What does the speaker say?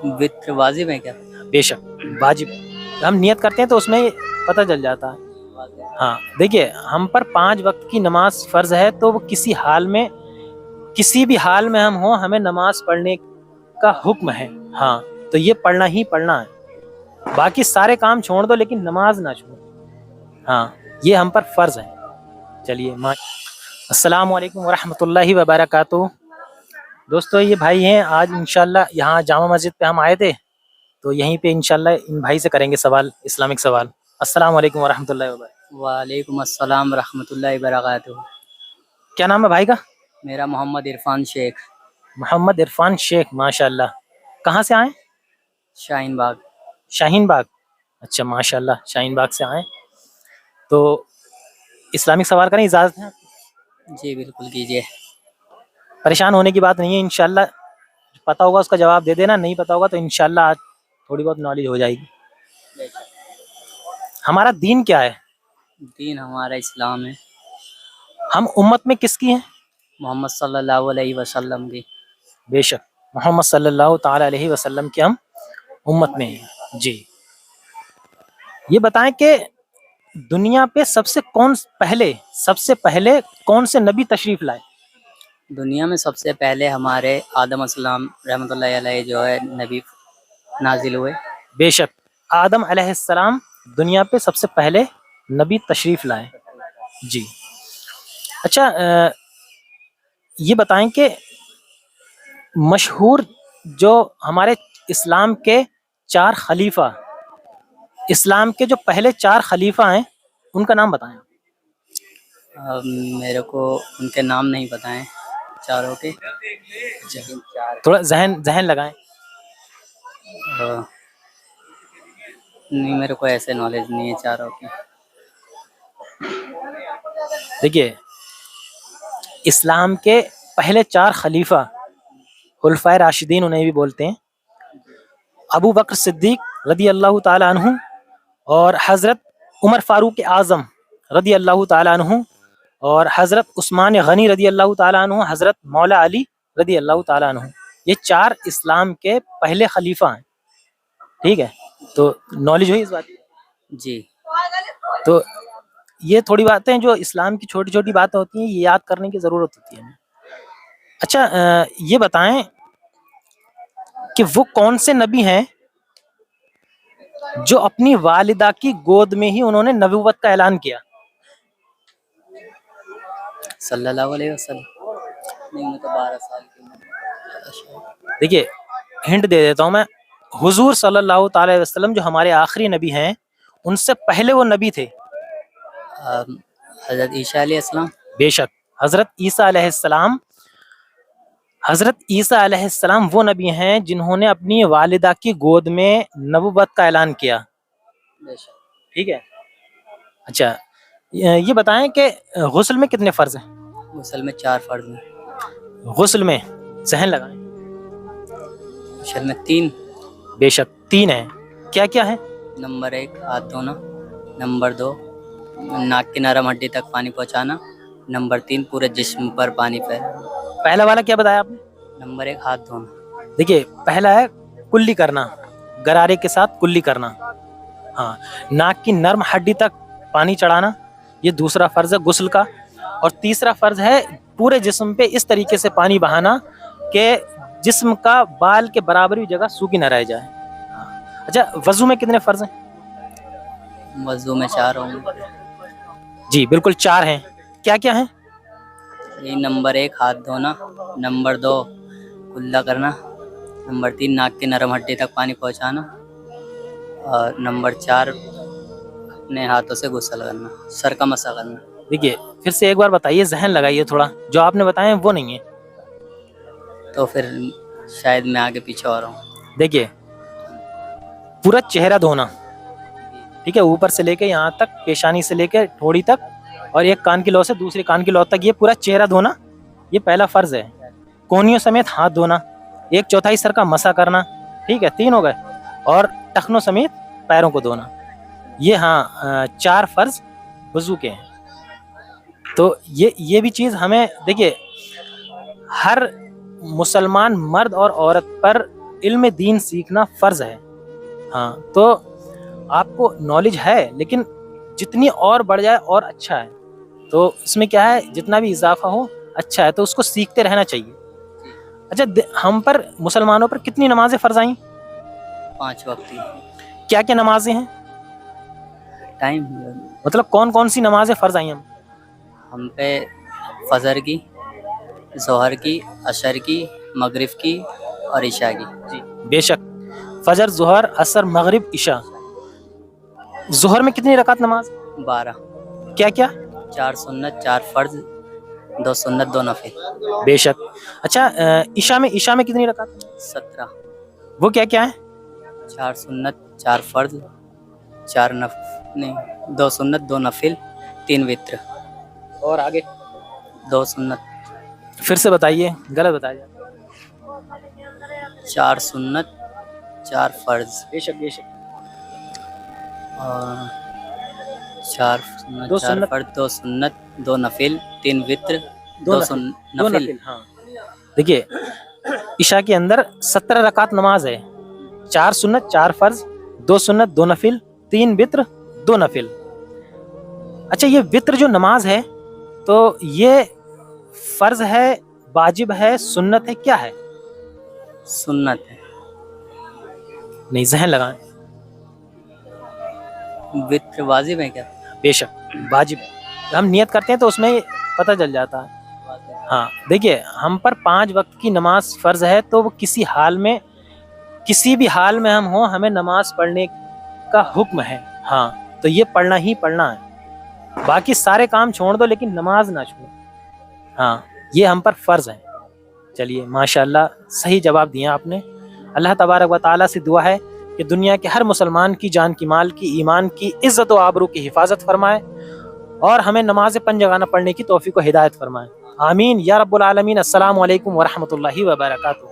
وتر واجب ہے کیا؟ بے شک واجب، ہم نیت کرتے ہیں تو اس میں پتہ چل جاتا ہے۔ ہاں دیکھیے، ہم پر 5 وقت کی نماز فرض ہے، تو وہ کسی حال میں، کسی بھی حال میں ہم ہوں، ہمیں نماز پڑھنے کا حکم ہے۔ ہاں تو یہ پڑھنا ہی پڑھنا ہے، باقی سارے کام چھوڑ دو لیکن نماز نہ چھوڑو۔ ہاں یہ ہم پر فرض ہے۔ چلیے السلام علیکم ورحمۃ اللہ وبرکاتہ۔ دوستو یہ بھائی ہیں، آج انشاءاللہ یہاں جامع مسجد پہ ہم آئے تھے، تو یہیں پہ انشاءاللہ ان بھائی سے کریں گے سوال، اسلامک سوال۔ السلام علیکم ورحمۃ اللہ وبرکاتہ۔ وعلیکم السلام ورحمۃ اللہ وبرکاتہ۔ کیا نام ہے بھائی کا؟ میرا محمد عرفان شیخ۔ محمد عرفان شیخ، ماشاءاللہ۔ کہاں سے آئیں؟ شاہین باغ۔ شاہین باغ، اچھا ماشاءاللہ، شاہین باغ سے آئیں تو اسلامک سوال کریں، اجازت ہے؟ جی بالکل کیجیے۔ پریشان ہونے کی بات نہیں ہے، انشاءاللہ پتہ ہوگا اس کا جواب دے دینا، نہیں پتہ ہوگا تو انشاءاللہ آج تھوڑی بہت نالج ہو جائے گی۔ ہمارا دین کیا ہے؟ دین ہمارا اسلام ہے۔ ہم امت میں کس کی ہیں؟ محمد صلی اللہ علیہ وسلم کی۔ بے شک محمد صلی اللہ تعالی علیہ وسلم کی ہم امت میں ہیں۔ جی یہ بتائیں کہ دنیا پہ سب سے پہلے کون سے نبی تشریف لائے؟ دنیا میں سب سے پہلے ہمارے آدم السلام رحمۃ اللہ علیہ جو ہے نبی نازل ہوئے۔ بے شک آدم علیہ السلام دنیا پہ سب سے پہلے نبی تشریف لائے۔ جی اچھا، یہ بتائیں کہ مشہور جو ہمارے اسلام کے 4 خلیفہ، اسلام کے جو پہلے 4 خلیفہ ہیں، ان کا نام بتائیں۔ میرے کو ان کے نام نہیں پتہ ہیں چاروں کے، تھوڑا ذہن لگائیں۔ نہیں میرے کو ایسے نالج نہیں ہے چاروں کی۔ دیکھیے اسلام کے پہلے 4 خلیفہ، خلفائے راشدین انہیں بھی بولتے ہیں، ابو بکر صدیق رضی اللہ تعالی عنہ، اور حضرت عمر فاروق اعظم رضی اللہ تعالی عنہ، اور حضرت عثمان غنی رضی اللہ تعالی عنہ، حضرت مولا علی رضی اللہ تعالی عنہ۔ یہ 4 اسلام کے پہلے خلیفہ ہیں، ٹھیک ہے؟ تو نالج ہوئی اس بات کی؟ جی تو یہ تھوڑی باتیں جو اسلام کی چھوٹی چھوٹی باتیں ہوتی ہیں، یہ یاد کرنے کی ضرورت ہوتی ہے۔ اچھا یہ بتائیں کہ وہ کون سے نبی ہیں جو اپنی والدہ کی گود میں ہی انہوں نے نبوت کا اعلان کیا؟ صلی اللہ علیہ وسلم۔ نہیں میں تو 12 سال کی۔ دیکھیے ہنٹ دے دیتا ہوں میں، حضور صلی اللہ تعالی وسلم جو ہمارے آخری نبی ہیں، ان سے پہلے وہ نبی تھے، حضرت عیسیٰ علیہ السلام۔ بے شک حضرت عیسیٰ علیہ السلام۔ حضرت عیسیٰ علیہ السلام وہ نبی ہیں جنہوں نے اپنی والدہ کی گود میں نبوت کا اعلان کیا، ٹھیک ہے؟ اچھا یہ بتائیں کہ غسل میں کتنے فرض ہیں؟ غسل میں 4 فرض ہیں۔ غسل میں ذہن لگائیں۔ غسل میں 3۔ بے شک 3 ہیں، کیا کیا ہے؟ نمبر 1 ہاتھ دھونا، نمبر 2 ناک کی نرم ہڈی تک پانی پہنچانا، نمبر 3 پورے جسم پر پانی پھیلانا۔ پہلا والا کیا بتایا آپ نے؟ نمبر 1 ہاتھ دھونا۔ دیکھیے پہلا ہے کلی کرنا، گرارے کے ساتھ کلی کرنا، ہاں۔ ناک کی نرم ہڈی تک پانی چڑھانا، یہ دوسرا فرض ہے غسل کا۔ اور تیسرا فرض ہے پورے جسم پہ اس طریقے سے پانی بہانا کہ جسم کا بال کے برابر بھی جگہ سوکھی نہ رہ جائے۔ اچھا وضو میں کتنے فرض ہیں؟ وضو میں 4 ہوں گے۔ جی بالکل 4 ہیں، کیا کیا ہیں؟ یہ نمبر 1 ہاتھ دھونا، نمبر 2 کلا کرنا، نمبر 3 ناک کی نرم ہڈی تک پانی پہنچانا، اور نمبر 4 اپنے ہاتھوں سے غسل کرنا، سر کا مسح کرنا۔ دیکھیے پھر سے ایک بار بتائیے، ذہن لگائیے تھوڑا، جو آپ نے بتائے وہ نہیں ہے تو پھر شاید میں آگے پیچھے ہو رہا ہوں۔ دیکھیے پورا چہرہ دھونا، ٹھیک ہے، اوپر سے لے کے یہاں تک، پیشانی سے لے کے ٹھوڑی تک، اور ایک کان کی لو سے دوسری کان کی لو تک، یہ پورا چہرہ دھونا، یہ پہلا فرض ہے۔ کونیوں سمیت ہاتھ دھونا، 1/4 سر کا مسح کرنا، ٹھیک ہے، 3 ہو گئے، اور ٹخنوں سمیت پیروں کو دھونا، یہ ہاں 4 فرض وضو کے ہیں۔ تو یہ بھی چیز ہمیں، دیکھیے ہر مسلمان مرد اور عورت پر علم دین سیکھنا فرض ہے. ہاں تو آپ کو نالج ہے لیکن جتنی اور بڑھ جائے اور اچھا ہے. تو اس میں کیا ہے جتنا بھی اضافہ ہو اچھا ہے تو اس کو سیکھتے رہنا چاہیے. اچھا ہم پر مسلمانوں پر کتنی نمازیں فرض آئیں؟ 5 وقت کی. کیا کیا نمازیں ہیں؟ ٹائم مطلب کون کون سی نمازیں فرض آئیں ہم پہ فجر کی، ظہر کی، عصر کی، مغرب کی اور عشاء کی. جی بے شک. فجر، ظہر، عصر، مغرب، عشاء. ظہر میں کتنی رکعت نماز؟ 12. کیا کیا؟ 4 سنت، 4 فرض، 2 سنت، 2 نفل. بے شک. اچھا عشاء میں کتنی رکعت؟ 17. وہ کیا کیا ہے؟ 4 سنت، 4 فرض، 4 نفل نہیں 2 سنت، 2 نفل، 3 وتر. اور آگے 2 سنت. پھر سے بتائیے، غلط بتائیے. 4 سنت، 4 فرض بے شک بے شک. اور 4 سنت، 4 سنت. فرض، 2 سنت، 2 نفل، 3 وتر، 2 نفل. ہاں دیکھیے عشاء کے اندر 17 رکعت نماز ہے. 4 سنت، 4 فرض، 2 سنت، 2 نفل، 3 وتر، 2 نفل. اچھا یہ وتر جو نماز ہے تو یہ فرض ہے، واجب ہے، سنت ہے، کیا ہے؟ سنت ہے. نہیں ذہن لگائیں. وتر واجب ہے کیا؟ بے شک واجب. ہم نیت کرتے ہیں تو اس میں پتہ چل جاتا ہے. ہاں دیکھیے ہم پر 5 وقت کی نماز فرض ہے تو وہ کسی حال میں، کسی بھی حال میں ہم ہوں ہمیں نماز پڑھنے کا حکم ہے. ہاں تو یہ پڑھنا ہی پڑھنا ہے. باقی سارے کام چھوڑ دو لیکن نماز نہ چھوڑو. ہاں یہ ہم پر فرض ہے. چلیے ماشاءاللہ صحیح جواب دیا آپ نے. اللہ تبارک و تعالیٰ سے دعا ہے کہ دنیا کے ہر مسلمان کی جان کی، مال کی، ایمان کی، عزت و آبرو کی حفاظت فرمائے اور ہمیں نماز پنجگانہ پڑھنے کی توفیق و ہدایت فرمائے. آمین یا رب العالمین. السلام علیکم ورحمۃ اللہ وبرکاتہ.